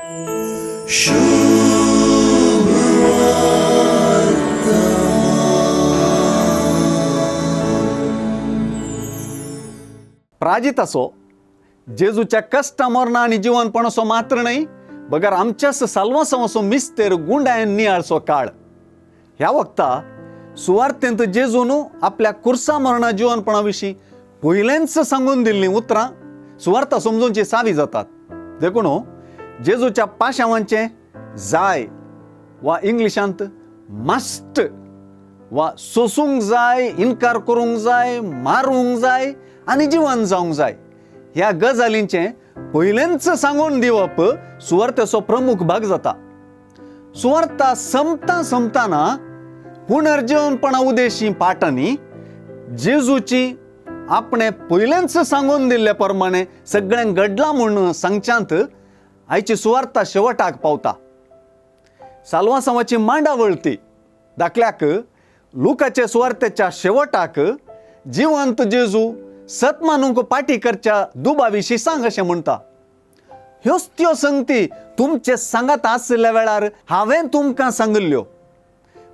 प्राजित असो जेजूच्या कष्ट मरण आणि जीवनपण असो मात्र नाही बगर आमच्यास साल्वासम असो मिस्तेर गुंडायन नियाळसो काळ. ह्या वक्ता सुवार्थेंत जेजून आपल्या कुर्सा मरणा जीवनपणाविषयी पयलेंच सांगून दिल्ली उतरां सुवार्था समजूनची सावी जातात. देखून जेजूच्या पाशावांचे जाय वा इंग्लिशांत मस्ट वा सोसूंक जाय, इन्कार करूंक जाय, मारूंक जाय आणि जीवन जावंक जाय ह्या गजालींचे पयलेंच सांगून दिवप सुवार्थेचो प्रमुख भाग जाता. सुवार्था संपताना पुनर्जीवनपणा उद्देशी पाठांनी जेजूची आपणे पयलेंच सांगून दिल्ले प्रमाणे सगळ्यांक घडलां म्हूण सांगच्यांत आयची सुवार्था शेवटाक पावता. साल्वासांवाची मांडावळ ती दाखल्याक लुकाचे सुवार्थेच्या शेवटाक जिवंत जेजू सतमानूंक पाठी करच्या दुबाविशीं सांग अशें म्हणटा. ह्योच त्यो संगती तुमचे सांगात आसल्या वेळार हांवें तुमकां सांगल्ल्यो.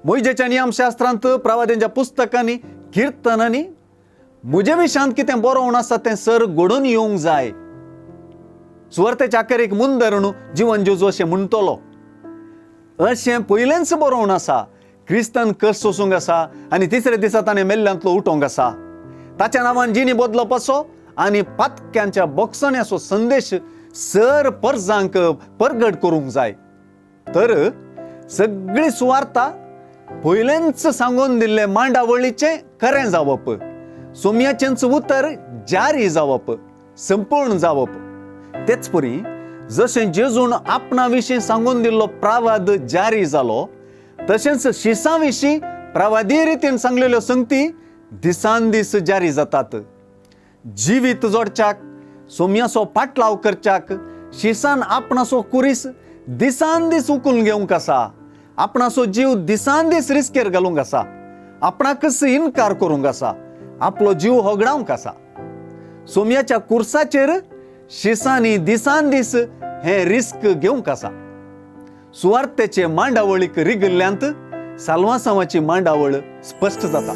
मोइजेच्या नियमशास्त्रांत, प्रवाद्यांच्या पुस्तकांनी, किर्तनांनी म्हजे विशयांत कितें बरोवन आसा तें सर घडोवन येवंक जाय. सुवार्थेच्या आखेरेक मुंदरण जिवन जेजू अशें म्हणटलो. अशें पयलेंच बरोवन आसा. क्रिस्तान कस सोसूंक आसा आनी तिसरे दिसा ताणें मेल्ल्यांतलो उठोवंक आसा. ताच्या नांवान जिणी बदलप असो आनी पातक्यांच्या बोगसण्याचो संदेश सर परजांक परगट करूंक जाय. तर सगळी सुवार्था पयलेंच सांगून दिल्ले मांडावळीचें खरें जावप, सोमयाचेंच उतर जारी जावप, संपूर्ण जावप. तेच परी जशें जेजून आपणा विशीं सांगून दिल्लो प्रावाद जारी जालो तशेंच शिसां विशीं प्रवादी रितीन सांगलेल्यो संगती दिसान दीस जारी जातात. जिवीत जोडच्याक, सोमयाचो पाटलाव करच्याक शिसान आपणाचो कुरीस दिसान दीस उखलून घेवंक आसा. आपणाचो जीव दिसान दीस रिस्केर घालूंक आसा. आपणाकच इन्कार करूंक आसा. आपलो जीव होगडावंक आसा. सोमयाच्या कुर्साचेर शिसांनी दिसान दीस हें रिस्क घेवंक आसा. सुवार्थेचे मांडावळीक रिगिल्ल्यांत साल्वासांवाची मांडावळ स्पश्ट जाता.